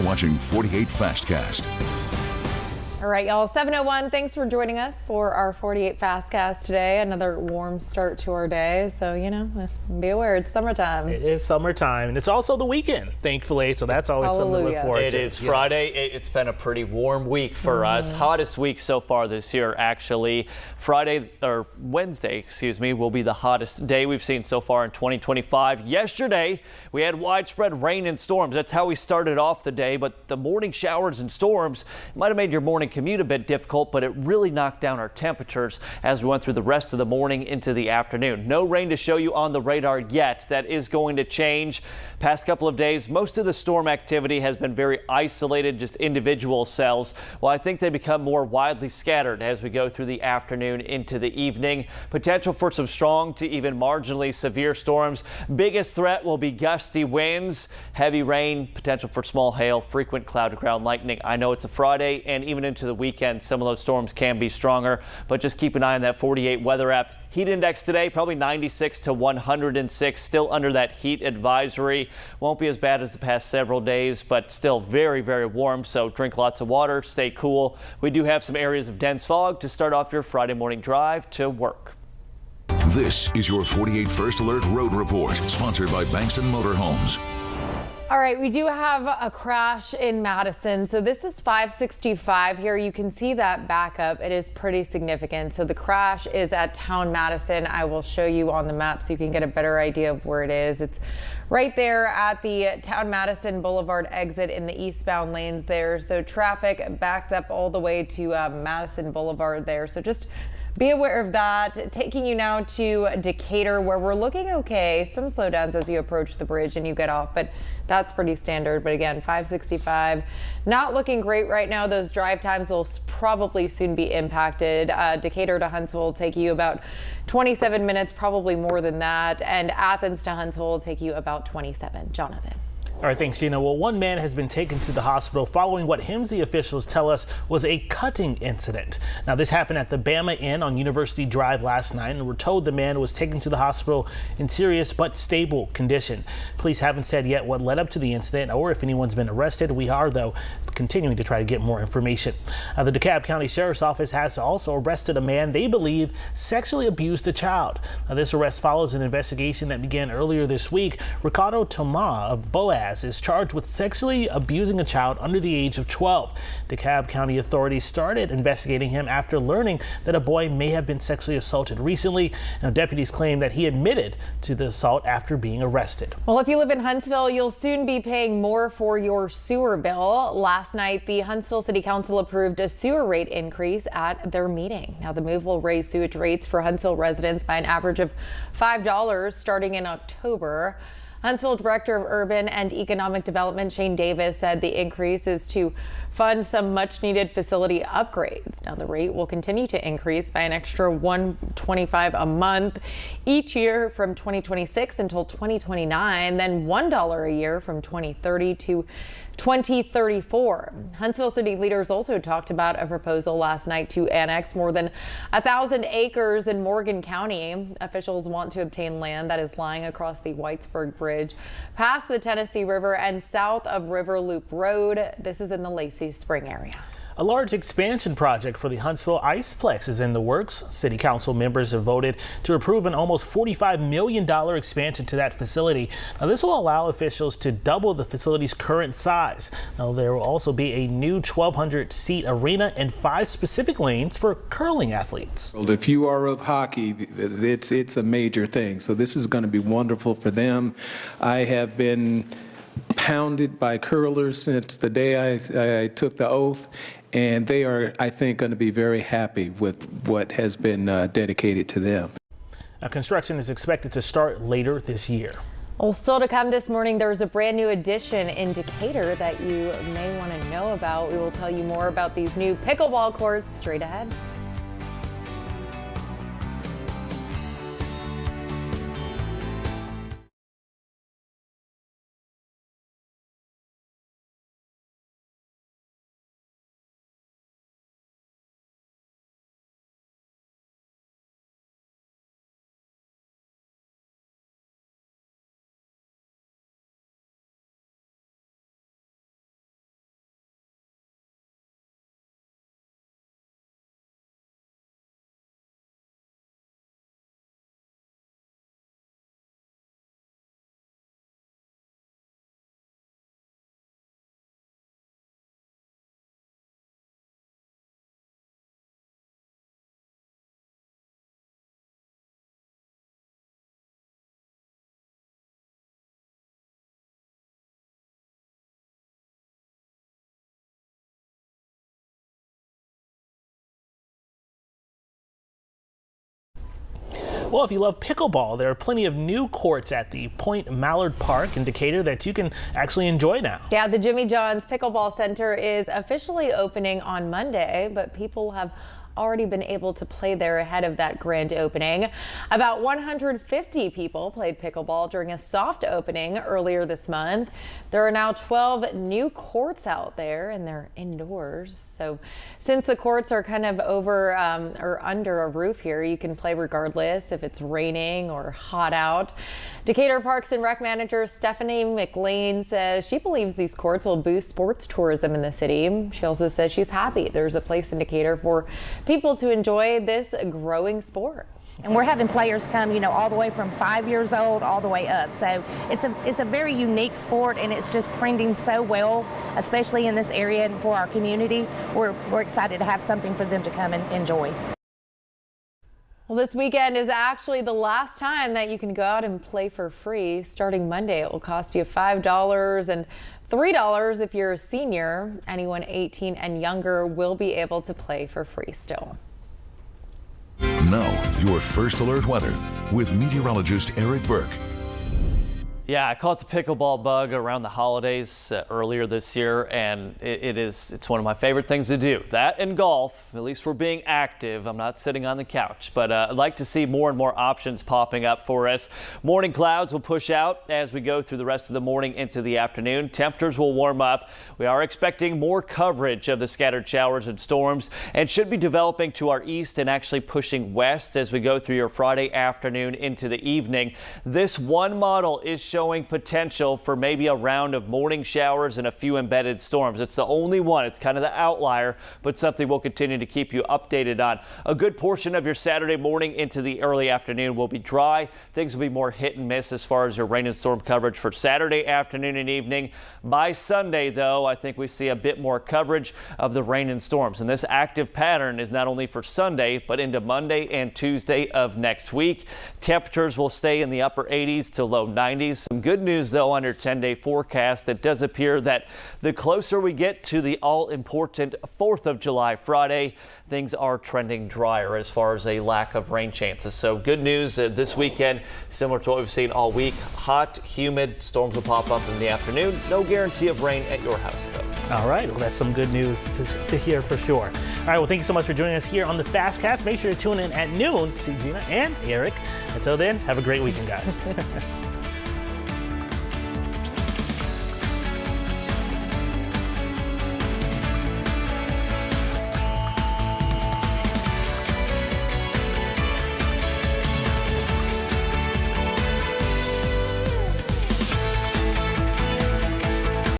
You're watching 48 Fastcast. All right, y'all, 7:01. Thanks for joining us for our 48 Fastcast today. Another warm start to our day. So, be aware, it's summertime. It is summertime, and it's also the weekend, thankfully. So that's always something to look forward to. It is Friday. It's been a pretty warm week for us. Hottest week so far this year, actually. Wednesday, will be the hottest day we've seen so far in 2025. Yesterday, we had widespread rain and storms. That's how we started off the day. But the morning showers and storms might have made your morning commute a bit difficult, but it really knocked down our temperatures as we went through the rest of the morning into the afternoon. No rain to show you on the radar yet. That is going to change. Past couple of days, most of the storm activity has been very isolated, just individual cells. Well, I think they become more widely scattered as we go through the afternoon into the evening. Potential for some strong to even marginally severe storms. Biggest threat will be gusty winds, heavy rain, potential for small hail, frequent cloud to ground lightning. I know it's a Friday, and even into the weekend, some of those storms can be stronger, but just keep an eye on that 48 weather app. Heat index today, probably 96 to 106, still under that heat advisory. Won't be as bad as the past several days, but still very, very warm. So drink lots of water, stay cool. We do have some areas of dense fog to start off your Friday morning drive to work. This is your 48 First Alert Road Report, sponsored by Bankston Motorhomes. All right, we do have a crash in Madison. So this is 565 here. You can see that backup. It is pretty significant. So the crash is at Town Madison. I will show you on the map so you can get a better idea of where it is. It's right there at the Town Madison Boulevard exit in the eastbound lanes there. So traffic backed up all the way to Madison Boulevard there. So just be aware of that. Taking you now to Decatur, where we're looking okay. Some slowdowns as you approach the bridge and you get off, but that's pretty standard. But again, 565, not looking great right now. Those drive times will probably soon be impacted. Decatur to Huntsville will take you about 27 minutes, probably more than that. And Athens to Huntsville will take you about 27. Jonathan. All right, thanks, Gina. Well, one man has been taken to the hospital following what HIMSI officials tell us was a cutting incident. Now, this happened at the Bama Inn on University Drive last night, and we're told the man was taken to the hospital in serious but stable condition. Police haven't said yet what led up to the incident or if anyone's been arrested. We are, though, continuing to try to get more information. The DeKalb County Sheriff's Office has also arrested a man they believe sexually abused a child. Now, this arrest follows an investigation that began earlier this week. Ricardo Toma of Boaz is charged with sexually abusing a child under the age of 12. DeKalb County authorities started investigating him after learning that a boy may have been sexually assaulted recently. Now, deputies claim that he admitted to the assault after being arrested. Well, if you live in Huntsville, you'll soon be paying more for your sewer bill. Last night, the Huntsville City Council approved a sewer rate increase at their meeting. Now, the move will raise sewage rates for Huntsville residents by an average of $5 starting in October. Huntsville Director of Urban and Economic Development Shane Davis said the increase is to fund some much needed facility upgrades. Now the rate will continue to increase by an extra $1.25 a month each year from 2026 until 2029, then $1 a year from 2030 to 2034. Huntsville city leaders also talked about a proposal last night to annex more than 1,000 acres in Morgan County. Officials want to obtain land that is lying across the Whitesburg Bridge, past the Tennessee River and south of River Loop Road. This is in the Lacey Spring area. A large expansion project for the Huntsville Ice Plex is in the works. City Council members have voted to approve an almost $45 million expansion to that facility. Now, this will allow officials to double the facility's current size. Now, there will also be a new 1,200-seat arena and 5 specific lanes for curling athletes. If you are of hockey, it's a major thing. So this is going to be wonderful for them. I have been pounded by curlers since the day I took the oath, and they are, I think, going to be very happy with what has been dedicated to them. Now, construction is expected to start later this year. Well, still to come this morning, there's a brand new addition in Decatur that you may want to know about. We will tell you more about these new pickleball courts straight ahead. Well, if you love pickleball, there are plenty of new courts at the Point Mallard Park in Decatur that you can actually enjoy now. Yeah, the Jimmy John's Pickleball Center is officially opening on Monday, but people have already been able to play there ahead of that grand opening. About 150 people played pickleball during a soft opening earlier this month. There are now 12 new courts out there, and they're indoors. So since the courts are kind of over or under a roof here, you can play regardless if it's raining or hot out. Decatur Parks and Rec Manager Stephanie McLean says she believes these courts will boost sports tourism in the city. She also says she's happy there's a place in Decatur for people to enjoy this growing sport. And we're having players come, all the way from 5 years old all the way up. So it's a very unique sport, and it's just trending so well, especially in this area and for our community. We're excited to have something for them to come and enjoy. Well, this weekend is actually the last time that you can go out and play for free. Starting Monday, it will cost you $5 and $3 if you're a senior. Anyone 18 and younger will be able to play for free still. Now, your First Alert weather with meteorologist Eric Burke. Yeah, I caught the pickleball bug around the holidays earlier this year, and it's one of my favorite things to do. That and golf, at least for being active. I'm not sitting on the couch, but I'd like to see more and more options popping up for us. Morning clouds will push out as we go through the rest of the morning into the afternoon. Temperatures will warm up. We are expecting more coverage of the scattered showers and storms, and should be developing to our east and actually pushing west as we go through your Friday afternoon into the evening. This one model is showing potential for maybe a round of morning showers and a few embedded storms. It's the only one. It's kind of the outlier, but something we'll continue to keep you updated on. A good portion of your Saturday morning into the early afternoon will be dry. Things will be more hit and miss as far as your rain and storm coverage for Saturday afternoon and evening. By Sunday, though, I think we see a bit more coverage of the rain and storms. And this active pattern is not only for Sunday, but into Monday and Tuesday of next week. Temperatures will stay in the upper 80s to low 90s. Some good news, though, on your 10-day forecast. It does appear that the closer we get to the all-important 4th of July Friday, things are trending drier as far as a lack of rain chances. So good news this weekend, similar to what we've seen all week. Hot, humid, storms will pop up in the afternoon. No guarantee of rain at your house, though. All right, well, that's some good news to hear for sure. All right, well, thank you so much for joining us here on the Fastcast. Make sure to tune in at noon to see Gina and Eric. Until then, have a great weekend, guys.